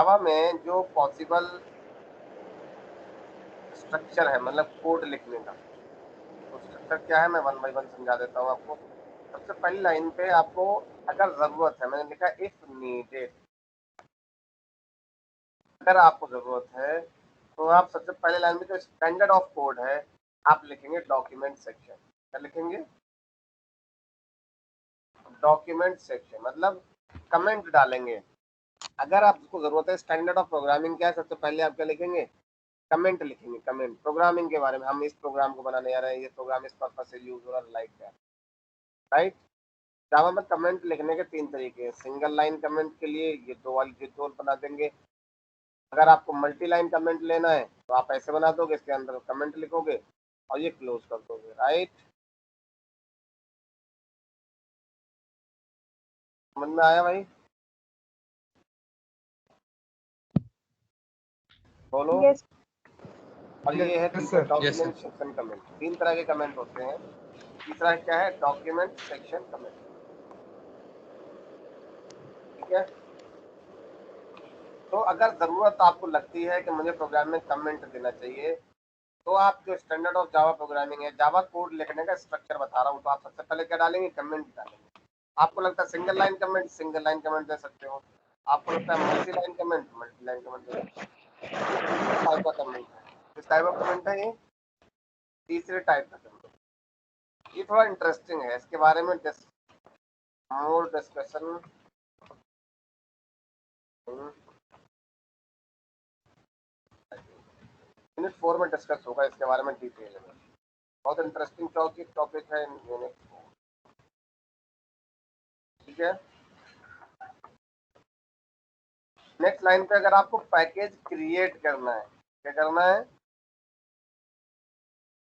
जावा में जो possible structure है, मतलब कोड लिखने का, तो स्ट्रक्चर क्या है मैं वन बाय वन समझा देता हूँ आपको। सबसे पहली लाइन पे आपको अगर जरूरत है, मैंने लिखा इफ नीडेड, अगर आपको जरूरत है तो आप सबसे पहले लाइन में जो स्टैंडर्ड ऑफ कोड है आप लिखेंगे डॉक्यूमेंट सेक्शन। क्या लिखेंगे? डॉक्यूमेंट सेक्शन, मतलब कमेंट डालेंगे। अगर आपको जरूरत है स्टैंडर्ड ऑफ प्रोग्रामिंग क्या है, सबसे पहले आप क्या लिखेंगे? कमेंट लिखेंगे। कमेंट प्रोग्रामिंग के बारे में, हम इस प्रोग्राम को बनाने जा रहे हैं, ये प्रोग्राम इस पर्पज से यूज हो रहा है, लाइक दैट, राइट। जावा में कमेंट लिखने के 3 तरीके हैं। सिंगल लाइन कमेंट के लिए ये दो वाली जो बना देंगे। अगर आपको मल्टी लाइन कमेंट लेना है तो आप ऐसे बना दोगे, इसके अंदर कमेंट लिखोगे और ये क्लोज कर दोगे, राइट। समझ में आया भाई? बोलो। यस और ये है यस तीसरा सर। Document section comment. 3 तरह के कमेंट होते हैं। तीसरा क्या है? डॉक्यूमेंट सेक्शन कमेंट, ठीक है। तो अगर जरूरत आपको लगती है कि मुझे प्रोग्राम में कमेंट देना चाहिए, तो आप जो स्टैंडर्ड ऑफ जावा प्रोग्रामिंग है, जावा कोड लिखने का स्ट्रक्चर बता रहा हूँ, तो आप सबसे पहले क्या डालेंगे? कमेंट डालेंगे। आपको लगता है single line comment, single line comment दे सकते हो। आपको लगता है multi line comment, multi line comment दे सकते हो। ये तीसरे टाइप का कमेंट है। किस टाइप का कमेंट है ये? तीसरे टाइप का कमेंट। ये थोड़ा इंटरेस्टिंग है, इसके बारे में मोर डिस्कशन यूनिट 4 में डिस्कस होगा इसके बारे में डिटेल में। बहुत इंटरेस्टिंग टॉपिक है यूनिट 4, ठीक है। नेक्स्ट लाइन पे अगर आपको पैकेज क्रिएट करना है, क्या करना है?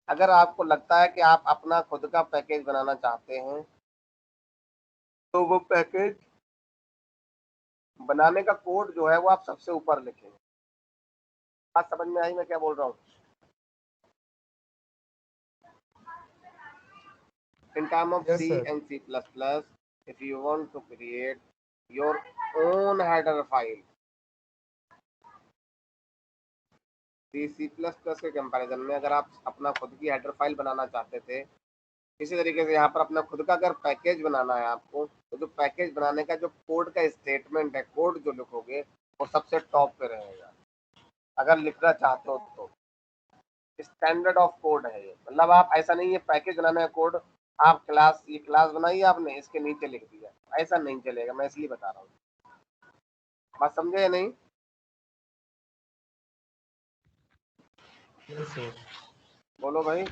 अगर आपको लगता है कि आप अपना खुद का पैकेज बनाना चाहते हैं, तो वो पैकेज बनाने का कोड जो है वो आप सबसे ऊपर लिखेंगे। बात समझ में आई मैं क्या बोल रहा हूँ? In terms of Yes, C sir. and C++, if you want to create your own header file, C++ के कंपैरिजन में अगर आप अपना खुद की हेडर फाइल बनाना चाहते थे, इसी तरीके से यहाँ पर अपना खुद का अगर पैकेज बनाना है आपको, तो जो पैकेज बनाने का जो कोड का स्टेटमेंट है, कोड जो लिखोगे वो सबसे टॉप पे रहेगा अगर लिखना चाहते हो तो। स्टैंडर्ड ऑफ कोड है ये, मतलब आप ऐसा नहीं है पैकेज बनाना है कोड, आप क्लास, ये क्लास बनाई आपने, इसके नीचे लिख दिया, ऐसा नहीं चलेगा। मैं इसलिए बता रहा हूँ, बात समझे या नहीं? Yes, sir. बोलो भाई।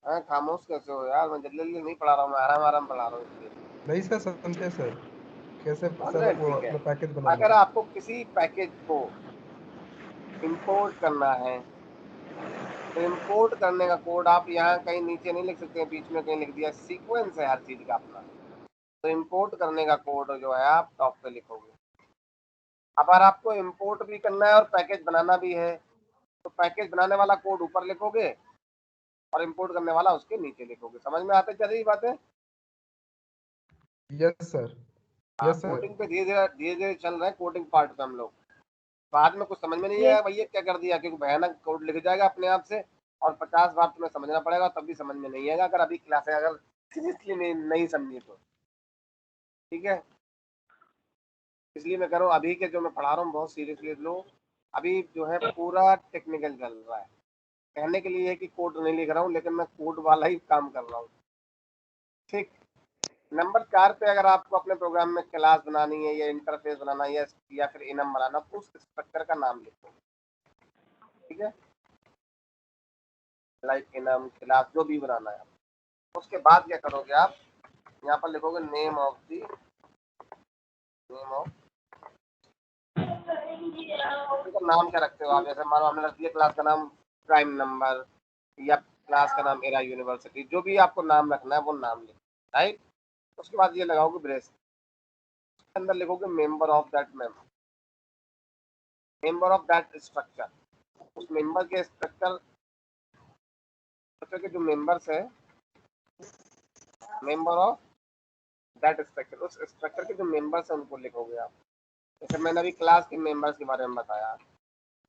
हाँ, खामोश कैसे हो यार? मैं जल्दी जल्दी नहीं पढ़ा रहा हूँ, मैं आराम आराम पढ़ा रहा हूँ इसलिए। नहीं सर, समझे सर। कैसे समझ सर रहे? वो ठीक है। अपना पैकेज बनाना अगर है। आपको किसी पैकेज को इंपोर्ट करना है, तो इंपोर्ट करने का कोड आप यहाँ कहीं नीचे नहीं लिख सकते हैं, बीच में कहीं लिख दिया। सीक्वेंस है हर चीज का अपना, तो इंपोर्ट करने का कोड जो है आप टॉप पे लिखोगे। अगर आपको इंपोर्ट भी करना है और पैकेज बनाना भी है, तो पैकेज बनाने वाला कोड ऊपर लिखोगे और इंपोर्ट करने वाला उसके नीचे लिखोगे। समझ में आते चल रही बातें? Yes sir. हाँ, यस सर। कोडिंग पे धीरे धीरे चल रहे हैं, कोडिंग पार्ट पे हम लोग। बाद में कुछ समझ में नहीं यस आया भैया क्या कर दिया, क्योंकि भयानक कोड लिख जाएगा अपने आप से, और 50 बार तुम्हें समझना पड़ेगा, तब भी समझ में नहीं आएगा अगर अभी क्लासें अगर सीरियसली नहीं समझी तो, ठीक है। इसलिए मैं कह रहा हूँ अभी के जो मैं पढ़ा रहा हूँ बहुत सीरियसली लो। अभी जो है पूरा टेक्निकल चल रहा है। कहने के लिए है कि कोड नहीं लिख रहा हूँ, लेकिन मैं कोड वाला ही काम कर रहा हूँ, ठीक। नंबर 4 पे अगर आपको अपने प्रोग्राम में क्लास बनानी है या इंटरफेस बनाना है या फिर इनम बनाना, तो उस स्ट्रक्चर का नाम लिखो, ठीक है। लाइक इनम, क्लास, जो भी बनाना है। उसके बाद क्या करोगे आप? यहाँ पर लिखोगे नेम ऑफ का नाम क्या रखते हो आप? जैसे मानो हमने रख दिया क्लास का नाम प्राइम नंबर, या क्लास का नाम एरा यूनिवर्सिटी, जो भी आपको नाम रखना है वो नाम लिखो, राइट। उसके बाद ये लगाओगे ब्रेस, उसके अंदर लिखोगे मेंबर ऑफ दैट स्ट्रक्चर। उस मेंबर के स्ट्रक्चर के जो मेंबर्स है, मेंबर ऑफ दैट स्ट्रक्चर, उस स्ट्रक्चर के जो मेंबर्स हैं उनको लिखोगे आप। जैसे मैंने अभी क्लास के मेंबर्स के बारे में बताया,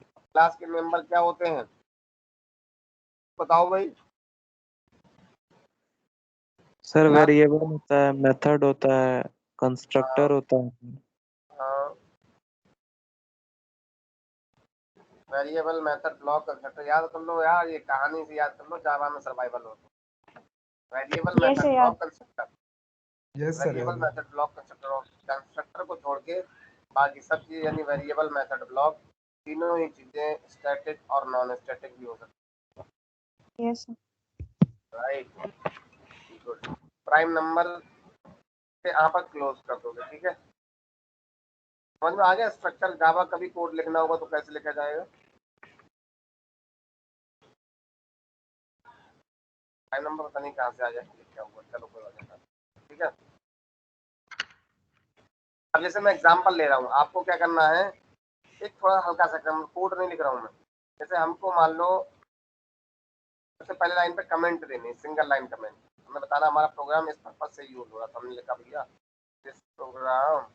क्लास के मेंबर क्या होते हैं बताओ भाई। सर क्लास, वेरिएबल होता है, मेथड होता है, कंस्ट्रक्टर होता है। वेरिएबल, मेथड, ब्लॉक, कंस्ट्रक्टर याद कर लो यार, ये कहानी से याद कर लो, जावा में सर्वाइवल होता है। वेरिएबल, यस मेथड, सर याद। Block, constructor. Yes sir variable, याद है। मेथड, ब्लॉक, कंस्ट्रक्टर, और कंस्ट्रक्टर को छोड़ के बाकी सब चीज़ यानी वेरिएबल, मेथड, ब्लॉक, तीनों ही चीज़ें स्टैटिक और नॉन स्टैटिक भी हो सकती यस सर। है, राइट। गुड। प्राइम नंबर से यहाँ पर क्लोज कर दोगे, ठीक है। समझ में आ गया स्ट्रक्चर? जावा कभी कोड लिखना होगा तो कैसे लिखा जाएगा? प्राइम नंबर पता नहीं कहाँ से आ जाए लिखा हुआ, चलो कोई बात नहीं, ठीक है। अब जैसे मैं एग्जांपल ले रहा हूँ, आपको क्या करना है, एक थोड़ा हल्का सा कोड नहीं लिख रहा हूँ मैं। जैसे हमको मान लो सबसे पहले लाइन पे कमेंट देनी, सिंगल लाइन कमेंट, हमें बताना हमारा प्रोग्राम इस पर्पज से यूज हो रहा था। हमने लिखा भैया this program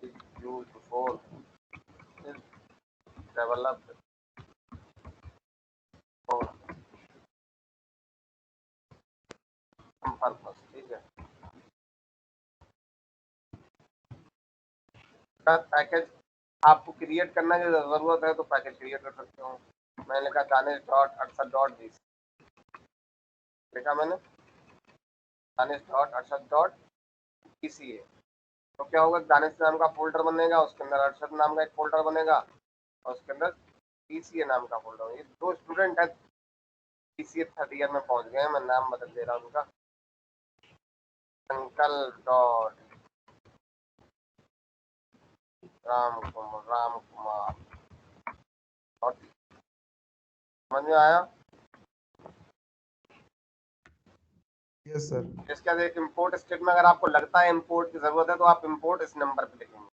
is used for is developed for some purpose, ठीक है। पैकेज आपको क्रिएट करना की जरूरत है तो पैकेज क्रिएट कर सकते हो। मैंने लिखा Danish dot Arshad dot G, लिखा मैंने Danish dot Arshad dot PCA. तो क्या होगा, दानिश नाम का फोल्डर बनेगा, उसके अंदर अरशद नाम का एक फोल्डर बनेगा और उसके अंदर पीसीए नाम का फोल्डर। ये दो स्टूडेंट है पीसीए थर्ड ईयर में पहुंच गए हैं, मैं नाम बदल दे रहा हूँ उनका, uncle dot Ram Kumar dot, समझ में आया? Yes sir. इसके बाद एक इम्पोर्ट स्टेटमेंट, अगर आपको लगता है इम्पोर्ट की जरूरत है तो आप इम्पोर्ट इस नंबर पे लिखेंगे।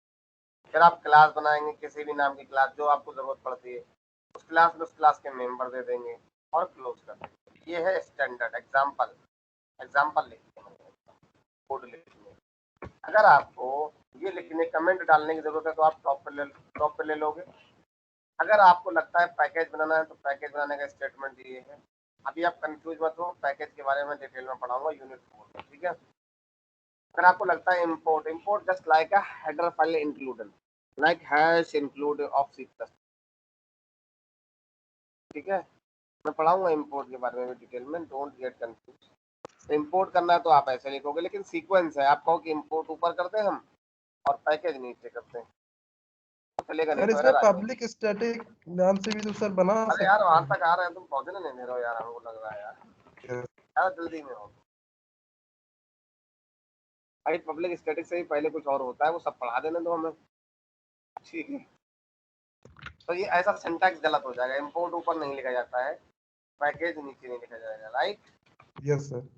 फिर आप क्लास बनाएंगे, किसी भी नाम की क्लास जो आपको जरूरत पड़ती है, उस क्लास में उस क्लास के मेंबर दे देंगे और क्लोज कर देंगे। ये है स्टैंडर्ड एग्जाम्पल। एग्जाम्पल लिखते हैं कोड लिखने। अगर आपको ये लिखने कमेंट डालने की जरूरत है तो आप टॉप पे ले लोगे। अगर आपको लगता है पैकेज बनाना है तो पैकेज बनाने का स्टेटमेंट ये है। अभी आप कंफ्यूज मत हो, पैकेज के बारे में डिटेल में पढ़ाऊंगा यूनिट 4 में, ठीक है। अगर आपको लगता है import just like a header file included, like hash include of C plus, ठीक है। मैं पढ़ाऊंगा इंपोर्ट के बारे में डिटेल में, डोंट गेट कंफ्यूज। इंपोर्ट करना है तो आप ऐसे लिखोगे, लेकिन सीक्वेंस है, आप कहो कि इंपोर्ट ऊपर करते हैं हम और पैकेज नीचे करते हैं तो चलेगा नहीं, सर तो इसमें एरर आ जाएगी। पब्लिक स्टैटिक नाम से भी तो सर बना अरे यार सकते वहां हैं। तक आ रहे हैं, तुम पहुंचने नहीं दे रहे हो यार, हमको लग रहा है यार, Yes, यार जल्दी में हो भाई। पब्लिक स्टैटिक से ही पहले कुछ और होता है, वो सब पढ़ा देने दो हमें, ठीक है। तो ये ऐसा सिंटैक्स गलत हो जाएगा, इंपोर्ट ऊपर नहीं लिखा जाता है, पैकेज नीचे नहीं लिखा जाएगा, राइट। Yes sir.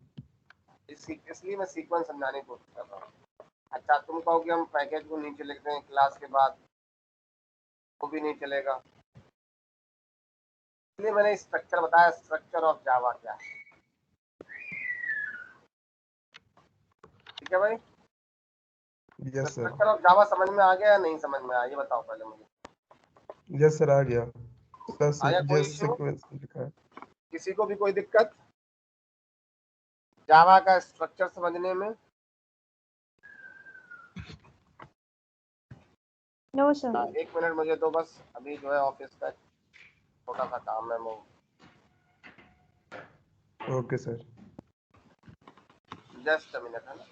इसलिए मैं सीक्वेंस समझाने की कोशिश कर रहा हूँ। अच्छा तुम कहो कि हम पैकेज को नीचे लिखते हैं क्लास के बाद, वो भी नहीं चलेगा। इसलिए मैंने स्ट्रक्चर बताया, स्ट्रक्चर ऑफ जावा क्या है, ठीक है भाई। Yes sir. Structure of Java समझ में आ गया या नहीं समझ में आया, ये बताओ पहले मुझे। यस सर आ गया आया सर। कोई जैसे इशू सीक्वेंस लिखा है। किसी को भी, कोई दिक्कत जावा का स्ट्रक्चर समझने में? No sir. हाँ, 1 मिनट मुझे तो बस, अभी जो है ऑफिस का छोटा सा काम है वो, okay sir. Just a minute है ना।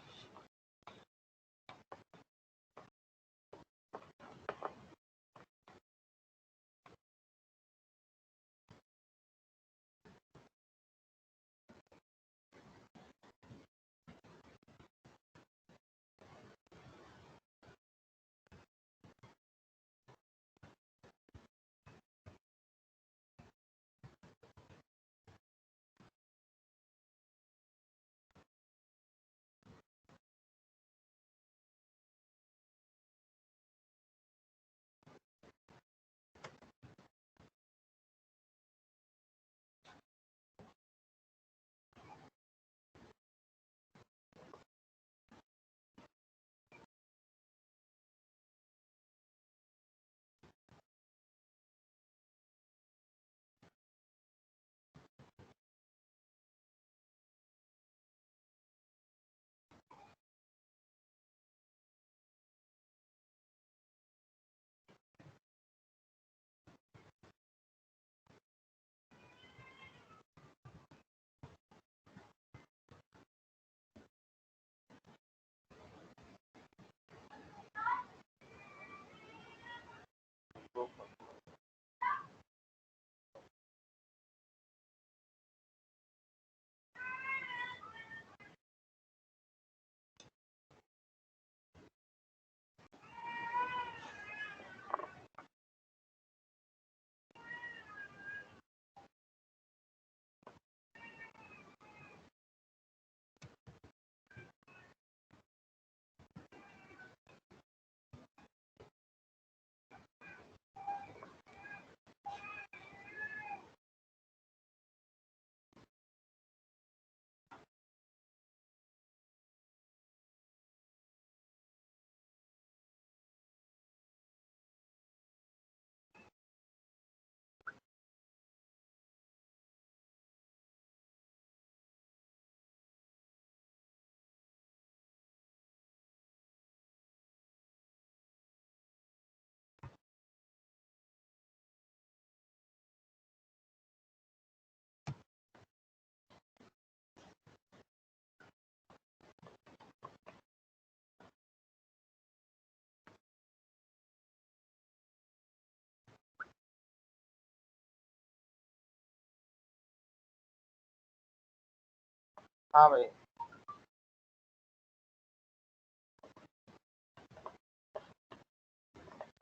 हाँ भाई।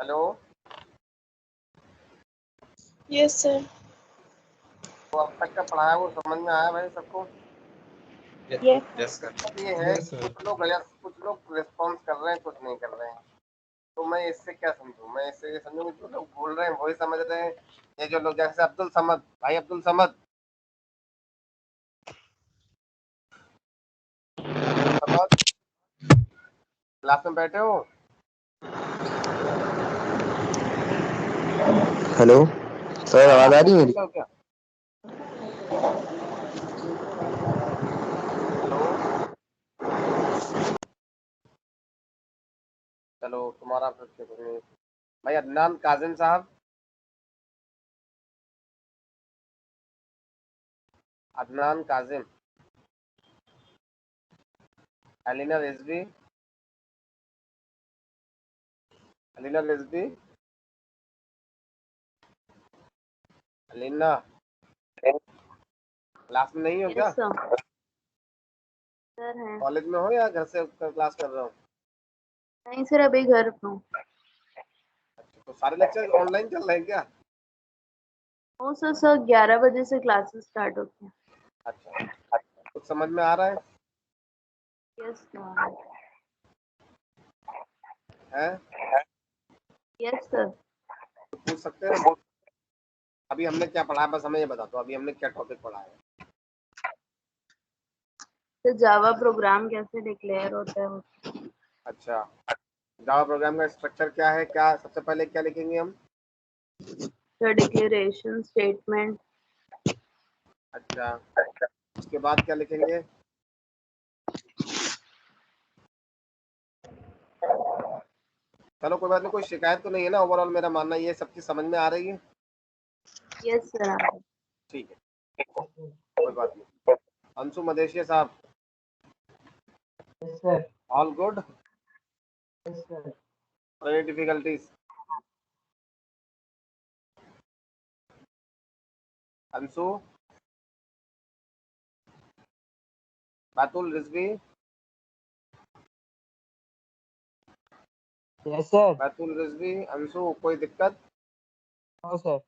हेलो। Yes sir. तो अब तक का पढ़ाया वो समझ में आया भाई सबको? यस अब ये है यस सर। कुछ लोग रिस्पॉन्स कर रहे हैं, कुछ नहीं कर रहे हैं। तो मैं इससे क्या समझूं? मैं इससे ये समझूं कि जो लोग बोल रहे हैं वही समझ रहे हैं। ये जो लोग जैसे अब्दुल समद भाई, अब्दुल समद, समद क्लास में बैठे हो? हेलो सर, आवाज आ रही है मेरी? सुन लो क्या? हेलो। चलो तुम्हारा फिर से करेंगे। भाई अदनान काजिम साहब, अदनान काजिम, अलीना रिजवी, अलीना रिजवी, अलीना क्लास में नहीं हो क्या? Yes sir. सर हैं। कॉलेज में हो या घर से क्लास कर रहे हो? नहीं सर, अभी घर पे हूँ। तो सारे लेक्चर ऑनलाइन चल रहे हैं क्या? ओ सर, 11 बजे से क्लासेस स्टार्ट होती हैं। अच्छा, कुछ समझ में आ रहा है? Yes sir. हैं? Yes sir. तो पूछ सकते हैं ना। अभी हमने क्या पढ़ा है बस हमें ये बता दो, अभी हमने क्या टॉपिक पढ़ा है? तो जावा प्रोग्राम कैसे डिक्लेयर होता है वो। अच्छा, जावा प्रोग्राम का स्ट्रक्चर क्या है, क्या सबसे पहले क्या लिखेंगे हम? Sir declaration statement. अच्छा, उसके बाद क्या लिखेंगे? चलो कोई बात नहीं, कोई शिकायत तो नहीं है ना? ओवरऑल मेरा मानना ये सब चीज समझ में आ रही है? Yes sir. ठीक है, कोई बात नहीं। अंशु मदेशिया साहब, Yes, sir. All good? Yes, sir. Any difficulties? Anshu, Batul Rizvi, Yes, sir. Batul Rizvi, Anshu कोई दिक्कत? No, sir.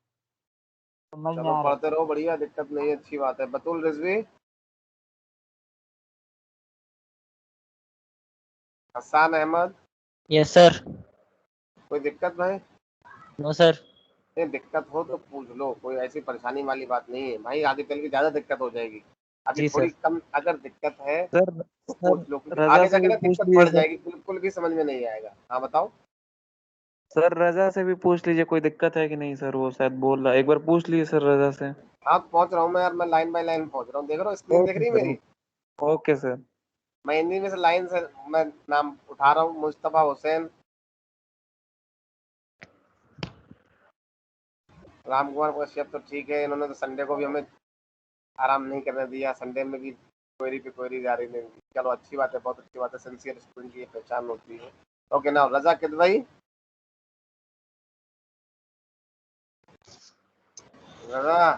समझ में चलो आ रहा है। पढ़ते रहो, बढ़िया, दिक्कत नहीं है, अच्छी बात है। Batul Rizvi, Hasan Ahmad, Yes, sir. कोई दिक्कत भाई? No, sir. नहीं दिक्कत हो तो पूछ लो, कोई ऐसी परेशानी वाली बात नहीं है भाई, आगे चल के ज्यादा दिक्कत हो जाएगी। अभी जी थोड़ी सर। कम अगर दिक्कत है सर तो सर पूछ लो, क्योंकि रजा आगे से जाके भी ना पूछ दिक्कत लीजिए बढ़ सर। जाएगी, बिल्कुल भी समझ में नहीं आएगा। हाँ बताओ। सर रजा से भी पूछ लीजिए कोई दिक्कत है कि नहीं सर, वो शायद बोल रहा है, एक बार पूछ लीजिए सर रजा से। हाँ पहुंच रहा हूँ मैं यार, मैं लाइन बाय लाइन पहुंच रहा हूँ, देख रहा हूँ स्क्रीन देख ओके रही है सर। मेरी? Okay sir. मैं हिंदी में से लाइन से मैं नाम उठा रहा हूँ। मुस्तफा हुसैन, राम कुमार कश्यप तो ठीक है, इन्होंने तो संडे को भी हमें आराम नहीं करने दिया, संडे में भी क्वेरी पे क्वेरी जारी नहीं दी। चलो अच्छी बात है, बहुत अच्छी बात है, सिंसियर स्टूडेंट की ये पहचान होती है। ओके नाउ रजा किदवई, रजा,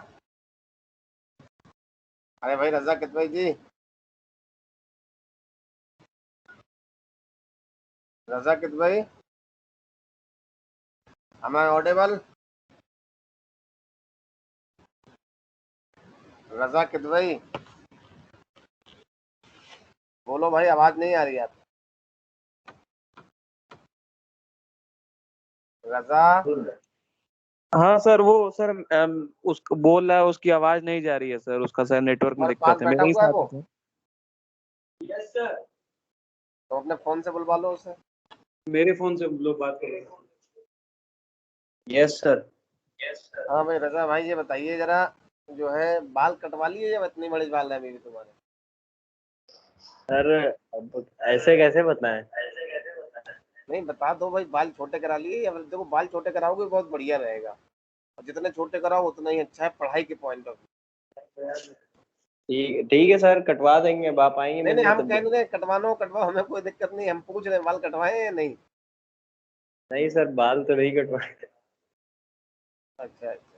अरे भाई रजा किदवई जी, रजा किदवई, am I audible? रजा किदवई, बोलो भाई, आवाज नहीं आ रही आप? रजा, हाँ सर, वो सर उसको बोल रहा है, उसकी आवाज नहीं जा रही है सर, उसका सर नेटवर्क में तुम्हारे पास दिक्कत है, बैठा मेरे ही हुआ है साथ वो? है सर। Yes, sir. तो अपने फोन से बुलवा लो उसे। मेरे फोन से लोग बात कर रहे हैं। Yes sir. Yes, sir. हाँ भाई रजा भाई, ये बताइए जरा, जो है बाल कटवा लिए या इतनी बड़ी बाल है अभी भी तुम्हारे? सर अब ऐसे कैसे बताएं? नहीं बता दो भाई, बाल छोटे करा लिए या देखो, बाल छोटे कराओगे बहुत बढ़िया रहेगा, और जितने छोटे कराओ उतना ही अच्छा है पढ़ाई के पॉइंट ऑफ व्यू। ठीक ठीक है सर, कटवा देंगे, अब आप आएंगे नहीं नहीं, मिलने हम तब कह रहे हैं कटवानो कटवाओ, हमें कोई दिक्कत नहीं, हम पूछ रहे हैं बाल कटवाए या नहीं। नहीं सर, बाल तो नहीं कटवाए। अच्छा अच्छा।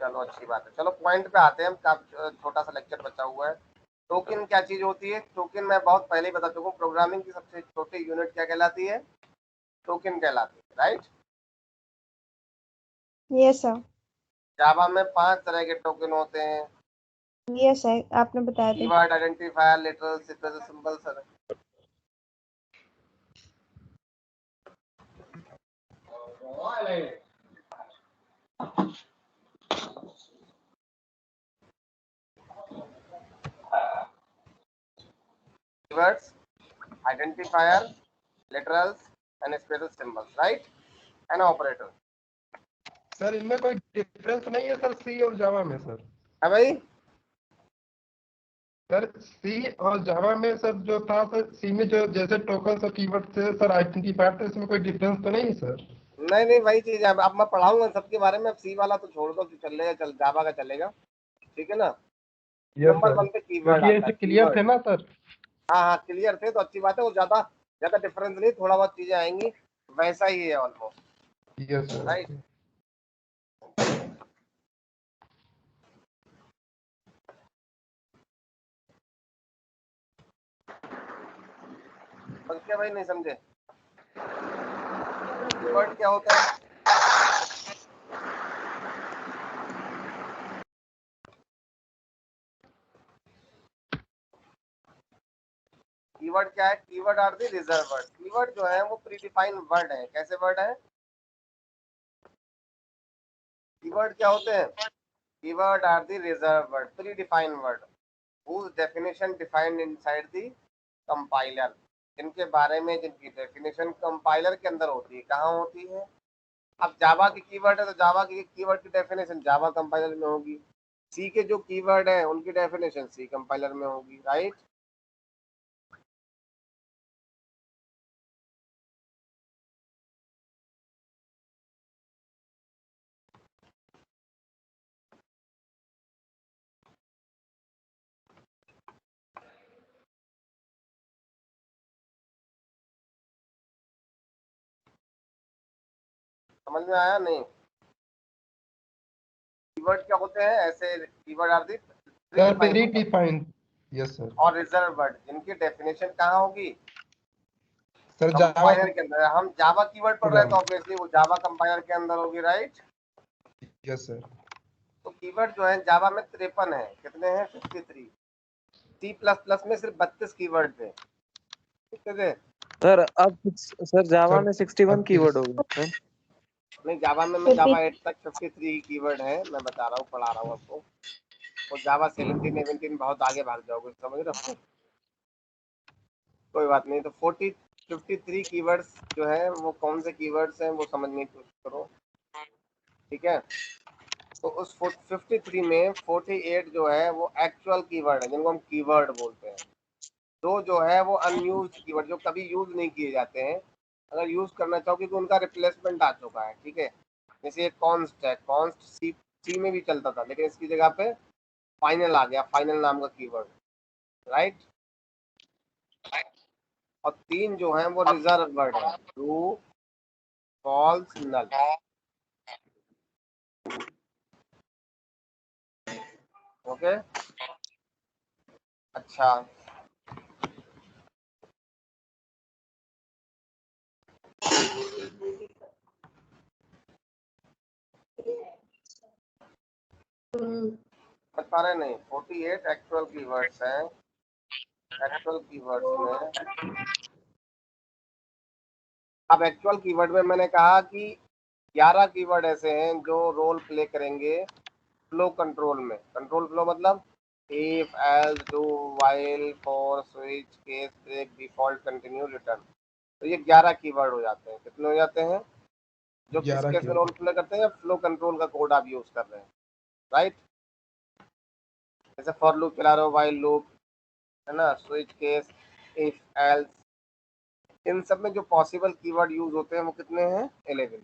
चलो अच्छी बात है। चलो पॉइंट पे आते हैं हम, काफी छोटा सा लेक्चर बचा हुआ है। टोकन क्या चीज होती है? टोकन मैं बहुत पहले ही बता चुका हूँ, प्रोग्रामिंग की सबसे छोटी यूनिट क्या कहलाती है? टोकन कहलाती है, राइट? Yes sir. जावा में 5 तरह के टोकन होते हैं। यस सर, आपने बताया था। Keyword, identifier, literal, symbol sir. Keywords, identifier, literals and special symbols, right? And operator. Sir इनमें कोई डिफरेंस नहीं है सर सी और जावा में सर? है भाई? सर सी और जावा में सर जो था सर, सी में जो जैसे टोकन और कीवर्ड से सर आइडेंटिफायर, तो इसमें कोई डिफरेंस तो नहीं है सर? नहीं वही चीज है। अब मैं पढ़ाऊंगा सबके बारे में। अब सी वाला तो छोड़ दो, चलेगा, चल जावा का चलेगा, ठीक है ना? यस नंबर सर, 1 पे कीवर्ड क्योंकि आता है। ये क्लियर थे कीवर्ड, ना सर? हाँ क्लियर थे तो अच्छी बात है। वो ज्यादा ज्यादा डिफरेंस नहीं, थोड़ा बहुत चीजें आएंगी, वैसा ही है ऑलमोस्ट, यस सर। राइट? समझ क्या भाई? नहीं समझे? कीवर्ड क्या होता है? कीवर्ड क्या है? Keyword are the reserve word. Keyword जो है वो प्रीडिफाइंड वर्ड है। कैसे वर्ड है? कीवर्ड क्या होते हैं? Keyword are the reserve word, predefined word, whose definition defined inside the compiler। जिनके बारे में, जिनकी डेफिनेशन कंपाइलर के अंदर होती है। कहाँ होती है? अब जावा की कीवर्ड है तो जावा की कीवर्ड की डेफिनेशन जावा कंपाइलर में होगी। सी के जो कीवर्ड है उनकी डेफिनेशन सी कंपाइलर में होगी, राइट? समझ में आया नहीं? कीवर्ड क्या होते हैं? ऐसे keyword are the sir predefined, yes sir. और रिजर्व वर्ड, जिनकी डेफिनेशन कहाँ होगी? सर जावा कंपाइलर के अंदर। हम जावा कीवर्ड पढ़ रहे हैं तो प्रोग्राम, ऑब्वियसली वो जावा कंपाइलर के अंदर होगी, राइट? Yes sir. तो कीवर्ड जो है जावा में 53 है। कितने हैं? 53। सी प्लस प्लस में सिर्फ 32 कीवर्ड थे, कितने थे? सर अब सर जावा सर में 61 कीवर्ड 32। हो गए सर। नहीं, जावा में मैं जावा 8 तक 53 कीवर्ड है, मैं बता रहा हूँ, पढ़ा रहा हूँ आपको। और जावा 17 17 बहुत आगे भाग जाओगे, समझ रहे हो? कोई बात नहीं। तो 53 कीवर्ड्स जो है वो कौन से कीवर्ड्स हैं वो समझने की कोशिश करो, ठीक है? तो उस 53 में 48 जो है वो एक्चुअल कीवर्ड है, जिनको हम कीवर्ड बोलते हैं। दो जो है वो अनयूज्ड कीवर्ड, जो कभी यूज नहीं किए जाते हैं, अगर यूज करना चाहोगे तो उनका रिप्लेसमेंट आ चुका है, ठीक है? जैसे ये कॉन्स्ट है, कॉन्स्ट सी में भी चलता था, लेकिन इसकी जगह पे फाइनल आ गया, फाइनल नाम का कीवर्ड, राइट? और 3 जो है वो रिजर्व वर्ड है, ट्रू, फॉल्स, नल। ओके, अच्छा। बता रहे नहीं? 48 एक्चुअल कीवर्ड्स हैं। एक्चुअल कीवर्ड्स में, अब एक्चुअल कीवर्ड में मैंने कहा कि 11 कीवर्ड ऐसे हैं जो रोल प्ले करेंगे फ्लो कंट्रोल में। कंट्रोल फ्लो मतलब if, else, do, while, for, switch, case, break, default, continue, return. तो ये 11 कीवर्ड हो जाते हैं। कितने हो जाते हैं? जो किस 11 केस में रोल प्ले करते हैं, या फ्लो कंट्रोल का कोड आप यूज कर रहे हैं, राइट? जैसे फॉर लूप चला रहे हो, व्हाइल लूप, है ना, स्विच केस, इफ, एल्स, इन सब में जो पॉसिबल कीवर्ड यूज होते हैं वो कितने हैं? 11।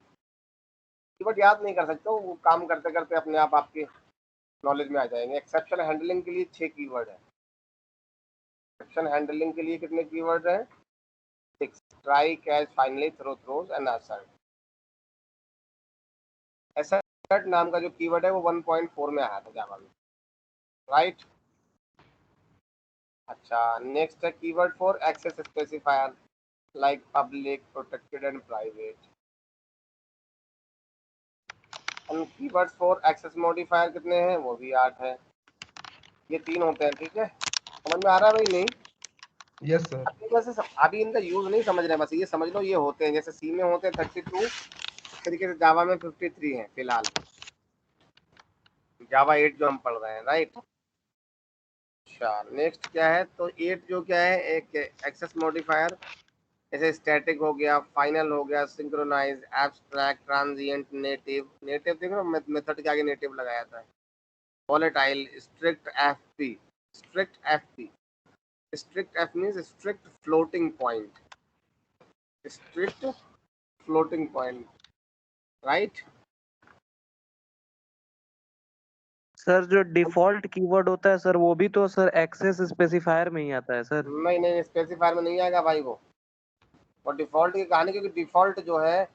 कीवर्ड याद नहीं कर सकते हो, वो काम करते करते अपने आप आपके नॉलेज में आ जाएंगे। एक्सेप्शन हैंडलिंग के लिए 6 कीवर्ड है। एक्सेप्शन हैंडलिंग के लिए कितने कीवर्ड हैं? 6। Try, catch, finally, throw, throws and assert. ऐसा इंसर्ट नाम का जो कीवर्ड है वो 1.4 में आया था जावा में, राइट। अच्छा, नेक्स्ट है keyword for access specifier like public, protected and private. And keyword for access modifier कितने हैं, वो भी 8 है। ये 3 होते हैं, ठीक है। समझ में आ रहा है भाई? नहीं यस सर। अभी इनका यूज नहीं समझ रहे, बस ये समझ लो ये होते हैं, जैसे सी में होते हैं 32, इस तरीके से जावा में 53 है फिलहाल, जावा 8 जो हम पढ़ रहे हैं, राइट। अच्छा, नेक्स्ट क्या है, तो 8 जो क्या है, एक एक्सेस मॉडिफायर, जैसे स्टैटिक हो गया, फाइनल हो गया, synchronize, abstract, transient, native. Native देखो मेथड के आगे नेटिव लगाया था। Volatile, strict FP, strict FP, strict F means strict floating point, strict floating point, right. Sir जो डिफॉल्ट कीवर्ड होता है सर, वो भी तो सर एक्सेस स्पेसिफायर में ही आता है सर। नहीं नहीं, स्पेसिफायर में नहीं आएगा भाई वो, और डिफॉल्ट की कहानी, क्योंकि डिफॉल्ट जो है,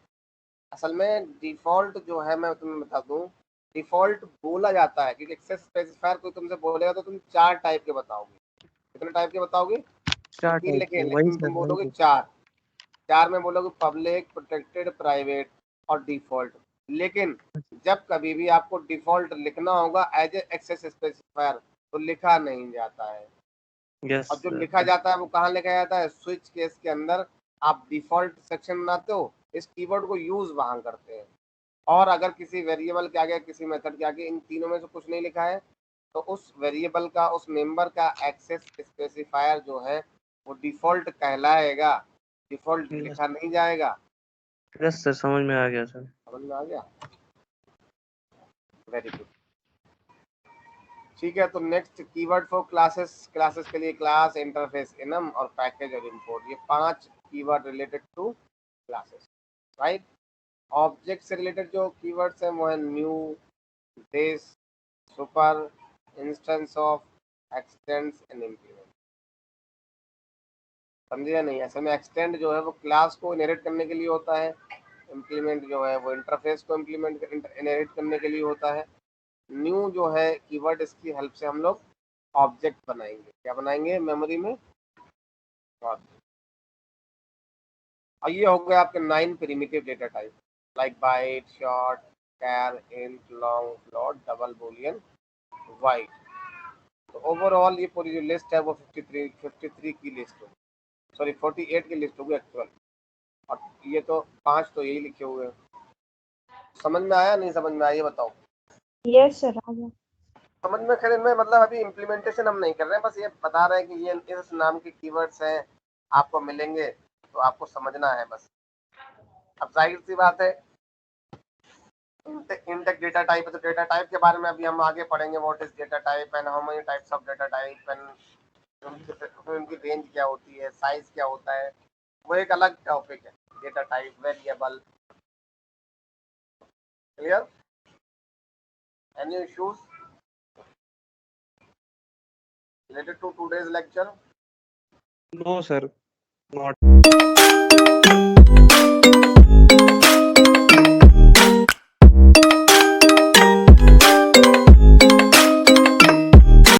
असल में डिफॉल्ट जो है, मैं तुम्हें बता दूं, डिफॉल्ट बोला जाता है, क्योंकि एक्सेस स्पेसिफायर कोई तुमसे बोलेगा तो तुम 4 टाइप के बताओगे। कितने टाइप के बताओगे? 4 3 टाइप लिखे, के, वही लेकिन सर तुम वही बोलोगे तो। 4 में बोलोगे पब्लिक, प्रोटेक्टेड, प्राइवेट और डिफॉल्ट। लेकिन जब कभी भी आपको डिफॉल्ट लिखना होगा एज ए एक्सेस स्पेसिफायर तो लिखा नहीं जाता है, यस और जो सर। लिखा जाता है वो कहाँ लिखा जाता है, स्विच केस के अंदर। आप डिफॉल्ट सेक्शन बनाते हो, इस कीवर्ड को यूज वहां करते हैं, और अगर किसी वेरिएबल के आगे, किसी मेथड के आगे इन तीनों में से कुछ नहीं लिखा है, तो उस वेरिएबल का, उस मेंबर का एक्सेस स्पेसिफायर जो है वो डिफॉल्ट कहलाएगा, डिफॉल्ट यस लिखा नहीं जाएगा। यस सर, समझ में आ गया सर। समझ में आ गया? वेरी गुड, ठीक है। तो next keyword for classes, classes के लिए क्लास, इंटरफेस, इनम और पैकेज और इंपोर्ट, ये 5 keyword related to classes, right. Object से रिलेटेड जो कीवर्ड्स हैं वो है new, this, super, instance of, extends and implement. समझे या नहीं? ऐसे में एक्सटेंड जो है वो क्लास को इनहेरिट करने के लिए होता है, इम्प्लीमेंट जो है वो इंटरफेस को इनहेरिट करने के लिए होता है। न्यू जो है कीवर्ड, इसकी हेल्प से हम लोग ऑब्जेक्ट बनाएंगे। क्या बनाएंगे? मेमोरी में object। और ये हो गया आपके 9 primitive data type, like byte, short, char, int, long, float, double boolean, void. तो ओवरऑल ये पूरी जो लिस्ट है वो 53 की लिस्ट होगी, सॉरी 48 की लिस्ट होगी एक्चुअल, और ये तो 5 तो यही लिखे हुए हैं। समझ में आया नहीं समझ में आया, ये बताओ। यस सर, आ गया। समझ में? खैर इनमें मतलब अभी इम्प्लीमेंटेशन हम नहीं कर रहे हैं, बस ये बता रहे हैं कि ये इस नाम के कीवर्ड्स हैं, आपको मिलेंगे तो आपको समझना है बस। अब जाहिर सी बात है, इंडेक्स डेटा टाइप है, तो डेटा टाइप के बारे में अभी हम आगे पढ़ेंगे, what is data type and how many types of data type, and उनकी रेंज क्या होती है, साइज क्या होता है, वो एक अलग टॉपिक है। Data type, variable, clear? Any issues related to today's lecture? No sir, not.